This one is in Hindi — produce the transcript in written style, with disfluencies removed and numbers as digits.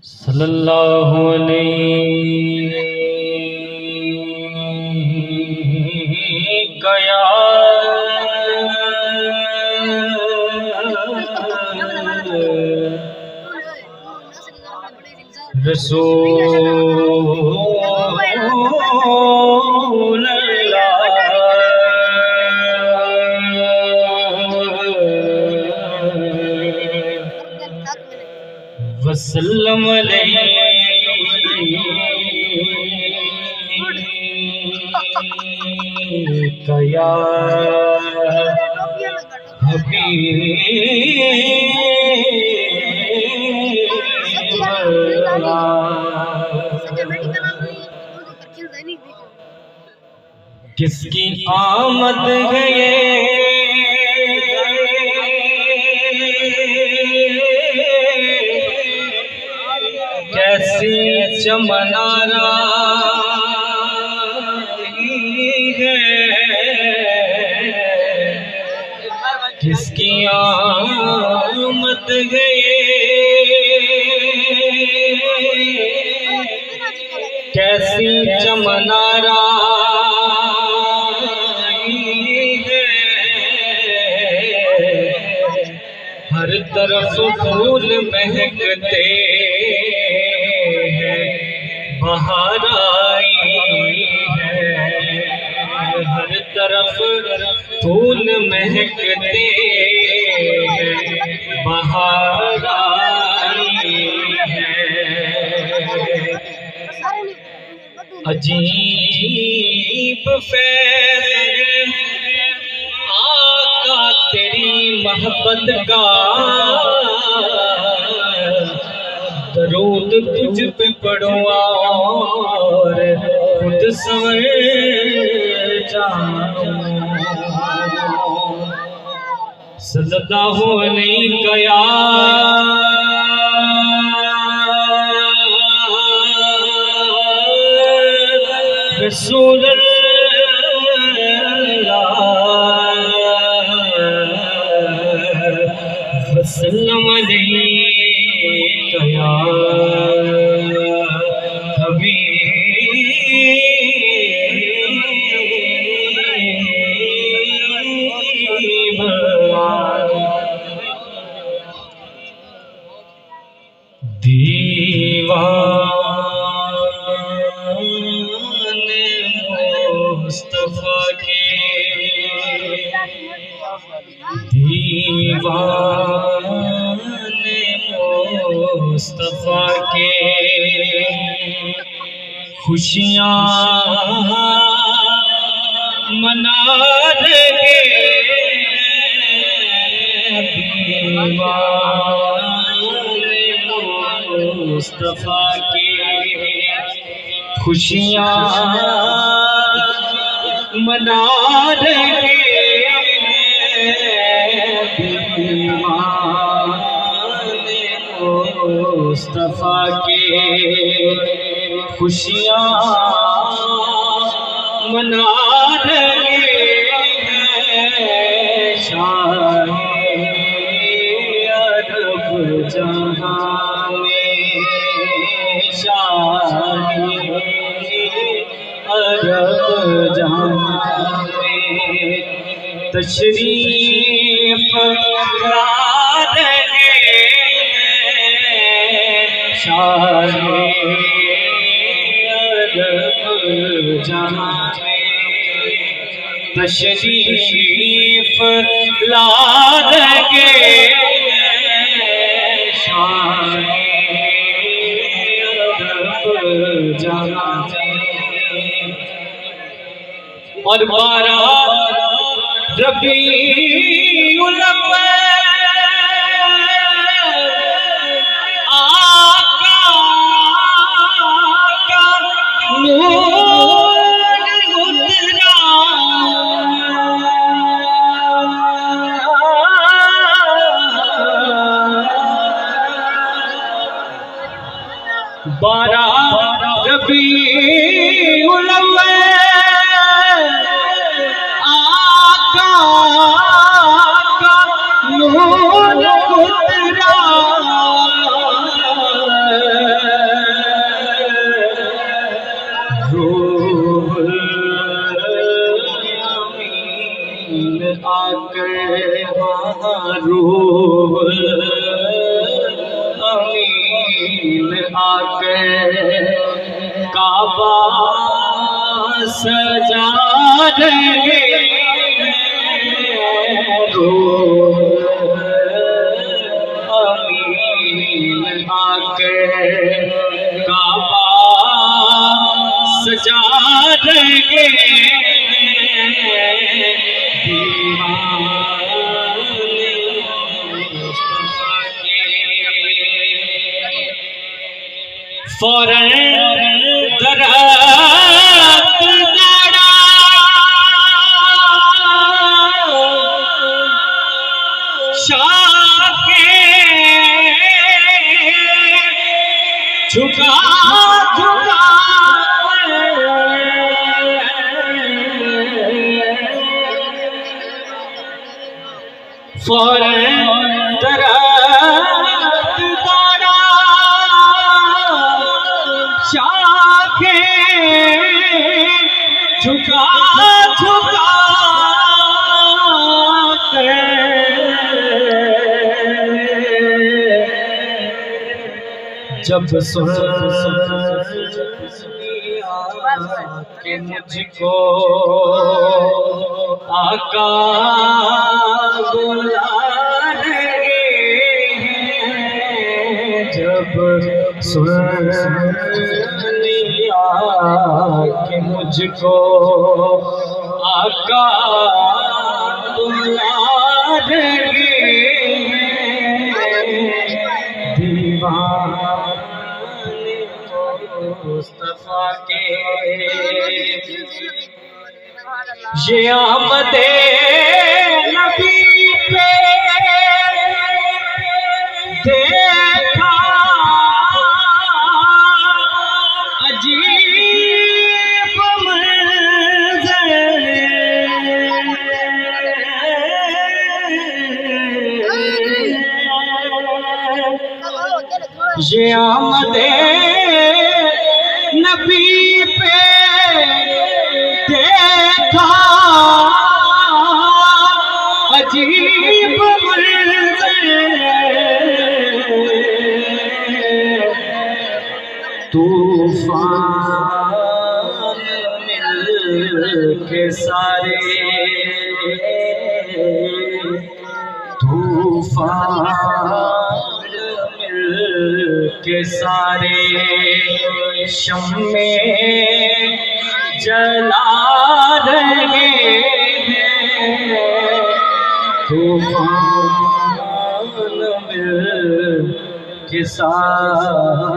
सल्लल्लाहु अलैहि या रसूल वसल्लम अलैका या किसकी आमद है ये कैसी चमनारा है, किसकी आमद है कैसी चमनारा हर तरफ फूल महकते हैं, बहार आई है। हर तरफ फूल महकते हैं, बहार आई है। अजीब फैज़ आका तेरी मोहब्बत का, दरूद तुझ पे पढ़ो और खुद संवर जाऊं। सल्लल्लाहु अलैहि या रसूल वसल्लम अलैका या हबीब दीवाने मुस्तफा के, दीवाने मुस्तफा के खुशियाँ मना रहे, दीवाने मुस्तफा के खुशियाँ मना रहे, मुस्तफा के खुशियाँ मना रहे हैं। शाहे अरब जहाँ में, शाहे अरब जहाँ में तशरीफ ला रहे शाहे अरब जहाँ में तशरीफ ला रहे शाहे अरब जहाँ में। और 12 रबीउल अव्वल आका का नूर उतरा, 12 रबीउल अव्वल रूह अमीन आके काबा सजा देंगे। रूह अमीन आके काबा सजा देंगे। फौरन दरख्त गाड़ा शाखे झुका झुका फौरन दरख्त गाड़ा शाखे झुका झुका जब सुन के मुझको आका बुला रहे हैं। जब सुन लिया कि मुझको आका बुला रहे हैं। दीवाने मुस्तफा के ये आमदे नबी पे देखा अजीब मंज़र। ये आमदे नबी पे देखा अजीब मंज़र। तूफान मिल के सारे तूफान के सारे शम्मे जला रहे हैं। तूफान मिल के सारे